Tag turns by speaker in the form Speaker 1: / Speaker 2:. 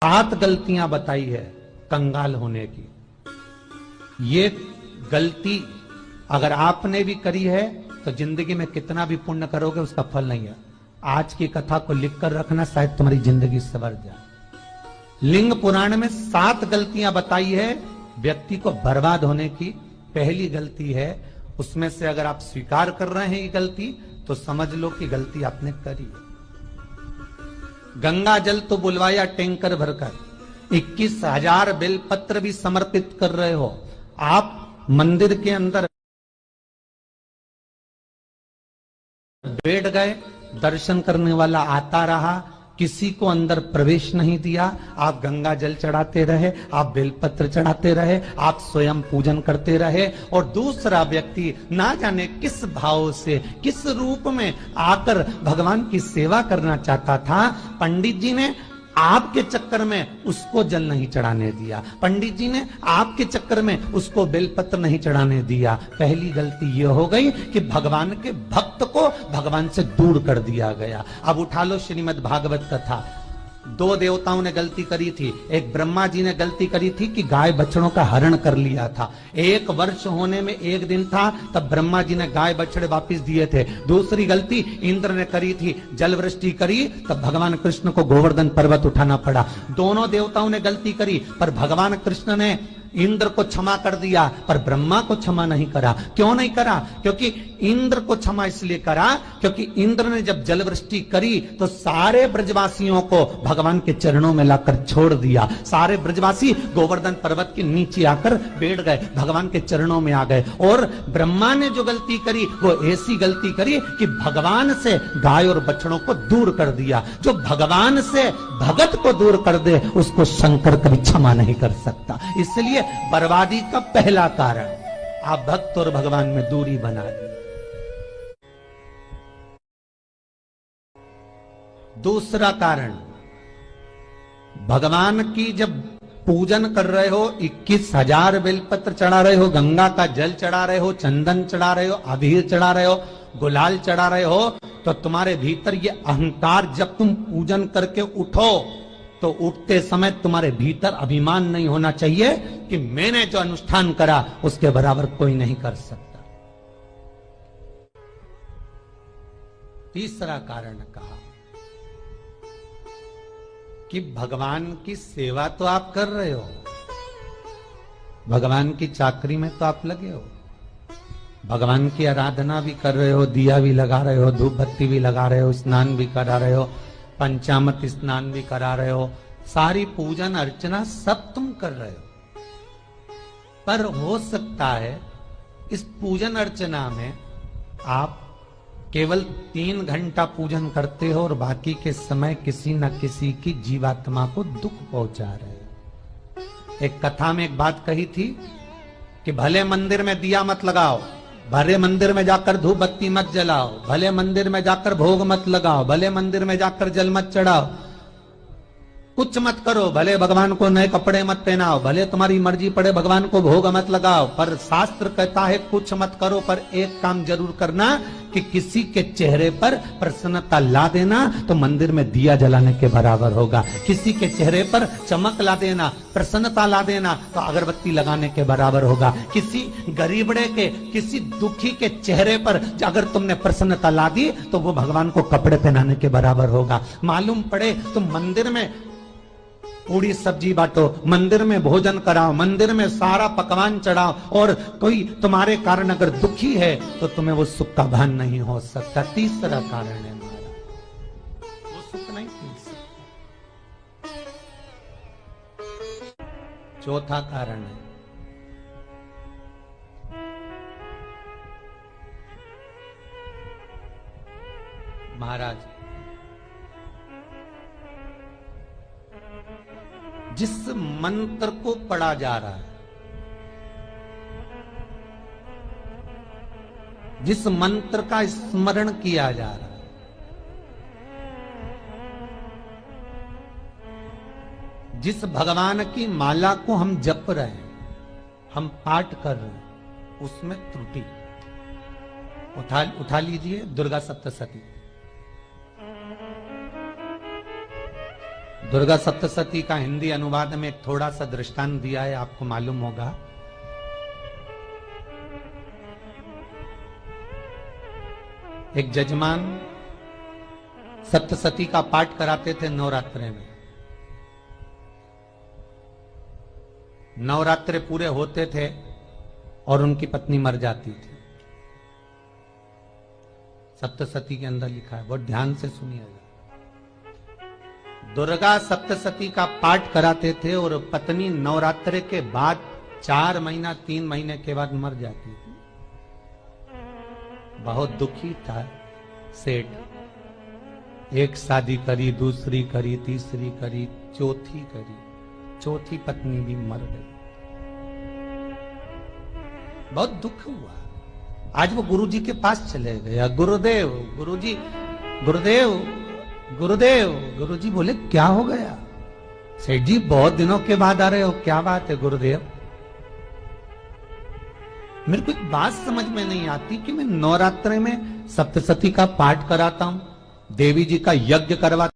Speaker 1: 7 गलतियां बताई है कंगाल होने की। ये गलती अगर आपने भी करी है तो जिंदगी में कितना भी पुण्य करोगे उसका फल नहीं है। आज की कथा को लिखकर रखना, शायद तुम्हारी जिंदगी संवर जाए। लिंग पुराण में 7 गलतियां बताई है व्यक्ति को बर्बाद होने की। पहली गलती है, उसमें से अगर आप स्वीकार कर रहे हैं ये गलती तो समझ लो कि गलती आपने करी है। गंगा जल तो बुलवाया टैंकर भरकर, 21,000 बेलपत्र भी समर्पित कर रहे हो। आप मंदिर के अंदर बैठ गए, दर्शन करने वाला आता रहा, किसी को अंदर प्रवेश नहीं दिया। आप गंगा जल चढ़ाते रहे, आप बेलपत्र चढ़ाते रहे, आप स्वयं पूजन करते रहे, और दूसरा व्यक्ति ना जाने किस भाव से, किस रूप में आकर भगवान की सेवा करना चाहता था। पंडित जी ने आपके चक्कर में उसको जल नहीं चढ़ाने दिया, पंडित जी ने आपके चक्कर में उसको बेलपत्र नहीं चढ़ाने दिया। पहली गलती यह हो गई कि भगवान के भक्त को भगवान से दूर कर दिया गया। अब उठा लो श्रीमद् भागवत कथा। 2 देवताओं ने गलती करी थी। एक ब्रह्मा जी ने गलती करी थी कि गाय बछड़ों का हरण कर लिया था। 1 वर्ष होने में 1 दिन था तब ब्रह्मा जी ने गाय बछड़े वापस दिए थे। दूसरी गलती इंद्र ने करी थी, जल वृष्टि करी तब भगवान कृष्ण को गोवर्धन पर्वत उठाना पड़ा। दोनों देवताओं ने गलती करी, पर भगवान कृष्ण ने इंद्र को क्षमा कर दिया पर ब्रह्मा को क्षमा नहीं करा। क्यों नहीं करा? क्योंकि इंद्र को क्षमा इसलिए करा क्योंकि इंद्र ने जब जल वृष्टि करी तो सारे ब्रजवासियों को भगवान के चरणों में लाकर छोड़ दिया। सारे ब्रजवासी गोवर्धन पर्वत के नीचे आकर बैठ गए, भगवान के चरणों में आ गए। और ब्रह्मा ने जो गलती करी वो ऐसी गलती करी कि भगवान से गाय और बछड़ों को दूर कर दिया। जो भगवान से भगत को दूर कर दे उसको शंकर कभी क्षमा नहीं कर सकता। इसलिए बर्बादी का पहला कारण आप भक्त और भगवान में दूरी बना दी। दूसरा कारण, भगवान की जब पूजन कर रहे हो, 21,000 बेलपत्र चढ़ा रहे हो, गंगा का जल चढ़ा रहे हो, चंदन चढ़ा रहे हो, अबीर चढ़ा रहे हो, गुलाल चढ़ा रहे हो, तो तुम्हारे भीतर ये अहंकार, जब तुम पूजन करके उठो तो उठते समय तुम्हारे भीतर अभिमान नहीं होना चाहिए कि मैंने जो अनुष्ठान करा उसके बराबर कोई नहीं कर सकता। तीसरा कारण कहा कि भगवान की सेवा तो आप कर रहे हो, भगवान की चाकरी में तो आप लगे हो, भगवान की आराधना भी कर रहे हो, दिया भी लगा रहे हो, धूप बत्ती भी लगा रहे हो, स्नान भी करा रहे हो, पंचामृत स्नान भी करा रहे हो, सारी पूजन अर्चना सब तुम कर रहे हो। पर हो सकता है इस पूजन अर्चना में आप केवल 3 घंटा पूजन करते हो और बाकी के समय किसी न किसी की जीवात्मा को दुख पहुंचा रहे हो। एक कथा में एक बात कही थी कि भले मंदिर में दिया मत लगाओ, भले मंदिर में जाकर धूप बत्ती मत जलाओ, भले मंदिर में जाकर भोग मत लगाओ, भले मंदिर में जाकर जल मत चढ़ाओ, कुछ मत करो, भले भगवान को नए कपड़े मत पहनाओ, भले तुम्हारी मर्जी पड़े भगवान को भोग मत लगाओ, पर शास्त्र कहता है कुछ मत करो, पर एक काम जरूर करना कि किसी के चेहरे पर प्रसन्नता ला देना तो मंदिर में दिया जलाने के बराबर होगा। किसी के चेहरे पर चमक ला देना, प्रसन्नता ला देना तो अगरबत्ती लगाने के बराबर होगा। किसी गरीबड़े के, किसी दुखी के चेहरे पर अगर तुमने प्रसन्नता ला दी तो वो भगवान को कपड़े पहनाने के बराबर होगा। मालूम पड़े तुम मंदिर में पूरी सब्जी बांटो, मंदिर में भोजन कराओ, मंदिर में सारा पकवान चढ़ाओ, और कोई तुम्हारे कारण अगर दुखी है तो तुम्हें वो सुख का भान नहीं हो सकता। तीसरा कारण है हमारा, वो सुख नहीं पी सकता। चौथा कारण है महाराज, जिस मंत्र को पढ़ा जा रहा है, जिस मंत्र का स्मरण किया जा रहा है, जिस भगवान की माला को हम जप रहे हैं, हम पाठ कर रहे हैं, उसमें त्रुटि उठा लीजिए। दुर्गा सप्तशती, दुर्गा सप्तशती का हिंदी अनुवाद में एक थोड़ा सा दृष्टांत दिया है, आपको मालूम होगा। एक जजमान सप्तशती का पाठ कराते थे नवरात्रे में। नवरात्रे पूरे होते थे और उनकी पत्नी मर जाती थी। सप्तशती के अंदर लिखा है, बहुत ध्यान से सुनिएगा। दुर्गा सप्तशती का पाठ कराते थे और पत्नी नवरात्रे के बाद 4 महीना 3 महीने के बाद मर जाती थी। बहुत दुखी था सेठ। एक शादी करी, दूसरी करी, तीसरी करी, चौथी करी, चौथी पत्नी भी मर गई। बहुत दुख हुआ। आज वो गुरुजी के पास चले गया, गुरुदेव, गुरुजी, गुरुदेव, गुरुदेव। गुरुजी बोले क्या हो गया? सेठ जी बहुत दिनों के बाद आ रहे हो, क्या बात है गुरुदेव? मेरे को एक बात समझ में नहीं आती कि मैं नवरात्रि में सप्तशती का पाठ कराता हूं, देवी जी का यज्ञ करवाता